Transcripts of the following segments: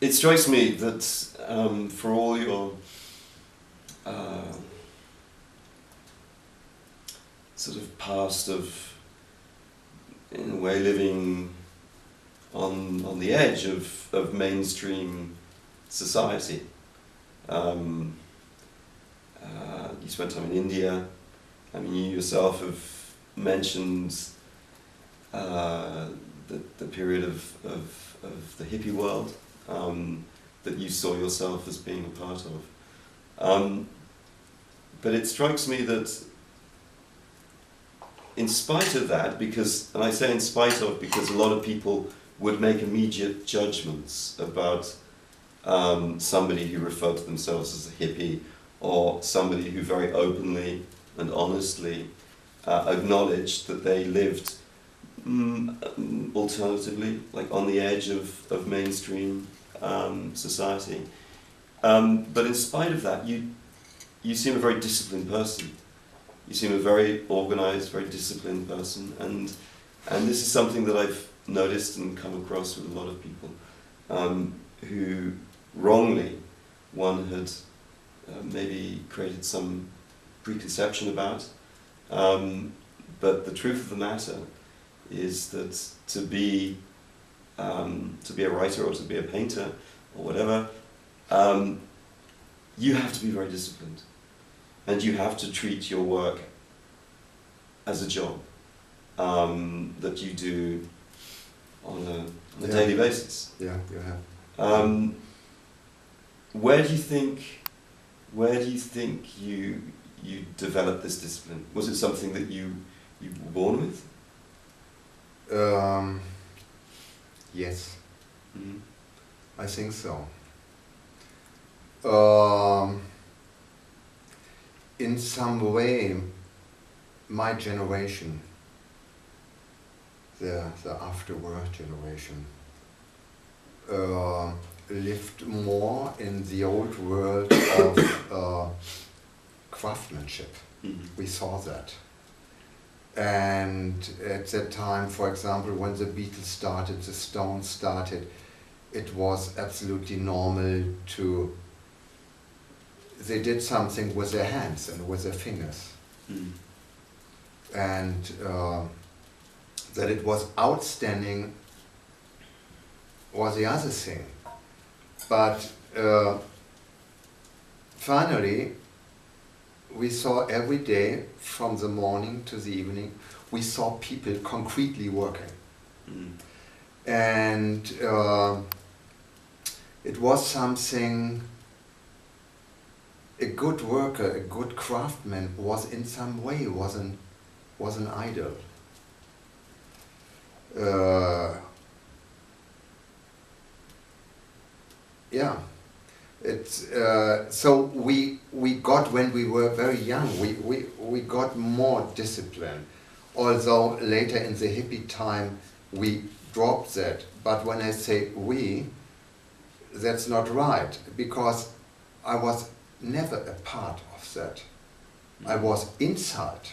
it strikes me that for all your sort of past of, in a way, living on the edge of mainstream society. You spent time in India. I mean, you yourself have mentioned the period of the hippie world that you saw yourself as being a part of. But it strikes me that in spite of that, because, and I say in spite of because a lot of people would make immediate judgments about somebody who referred to themselves as a hippie, or somebody who very openly and honestly acknowledged that they lived alternatively, like on the edge of mainstream society. But in spite of that, you seem a very disciplined person. You seem a very organized, very disciplined person, and this is something that I've noticed and come across with a lot of people who wrongly one had maybe created some preconception about. But the truth of the matter is that to be a writer or to be a painter or whatever, you have to be very disciplined, and you have to treat your work as a job that you do on a daily basis. Yeah, you have. Where do you think you developed this discipline? Was it something that you were born with? Yes. Mm-hmm. I think so. In some way, my generation, the after-war generation, lived more in the old world of craftsmanship. Mm-hmm. We saw that. And at that time, for example, when the Beatles started, the Stones started, it was absolutely normal they did something with their hands and with their fingers. Mm. And that it was outstanding was the other thing. But finally, we saw every day, from the morning to the evening, we saw people concretely working. Mm. And it was something, a good worker, a good craftsman was in some way, was an idol. Yeah. It's so we got, when we were very young, we got more discipline, although later in the hippie time we dropped that. But when I say we, that's not right, because I was never a part of that. I was inside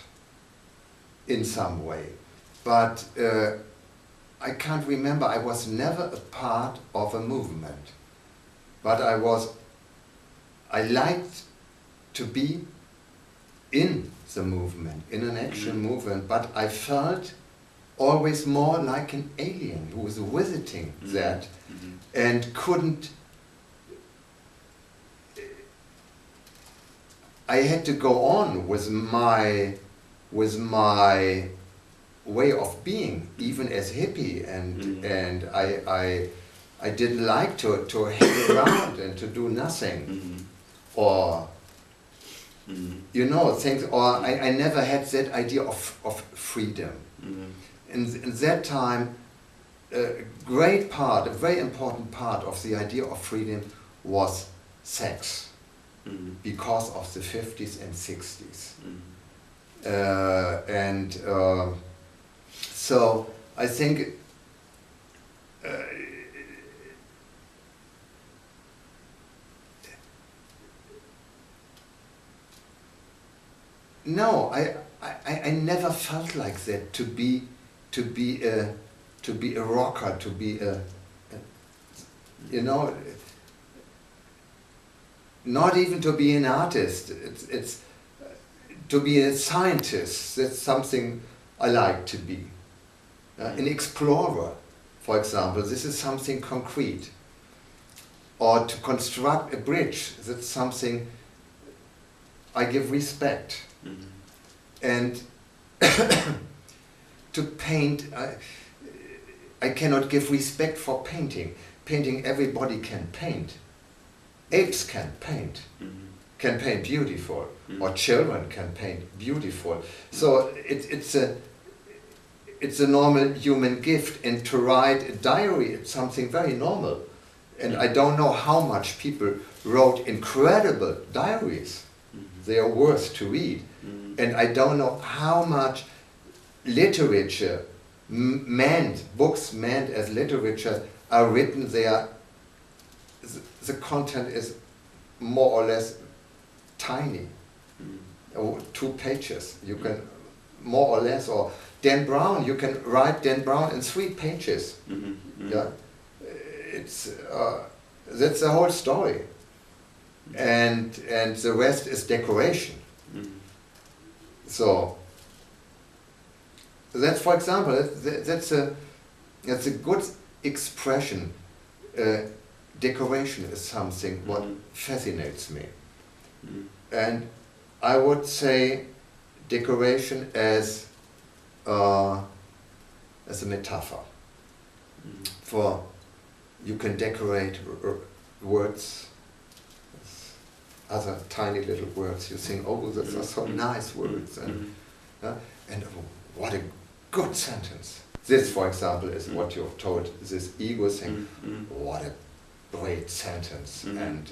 in some way, but I can't remember. I was never a part of a movement. But I liked to be in the movement, in an actual movement, but I felt always more like an alien who was visiting that and couldn't. I had to go on with my way of being, even as hippie, and I didn't like to hang around and to do nothing, or you know, things. Or I never had that idea of freedom. In that time, a great part, a very important part of the idea of freedom was sex, because of the 50s and 60s, and so I think. No, I never felt like that, to be a rocker, to be you know, not even to be an artist. It's to be a scientist. That's something I like to be. An explorer, for example, this is something concrete. Or to construct a bridge, that's something I give respect. And to paint, I cannot give respect for painting. Painting, everybody can paint. Apes can paint beautiful, or children can paint beautiful. So it's a normal human gift, and to write a diary, it's something very normal. And I don't know how much people wrote incredible diaries. They are worth to read. And I don't know how much literature, books meant as literature, are written there. The content is more or less tiny. 2 pages, you can more or less, or Dan Brown, you can write Dan Brown in 3 pages. Yeah, it's that's the whole story, and the rest is decoration. So that's, for example, that's a good expression. Decoration is something what fascinates me, and I would say decoration as a metaphor. For you can decorate words, other tiny little words. You think, oh, those are so nice words, and what a good sentence. This, for example, is what you've told. This ego thing. What a great sentence, and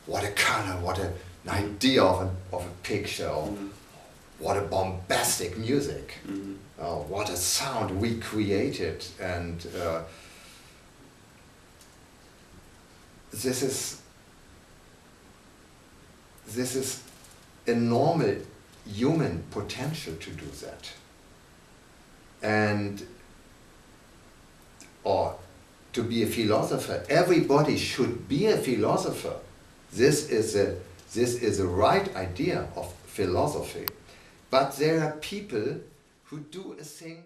what a color, what an idea of a picture, or what a bombastic music, what a sound we created, and this is a normal human potential to do that, and or to be a philosopher. Everybody should be a philosopher. This is a right idea of philosophy. But there are people who do a thing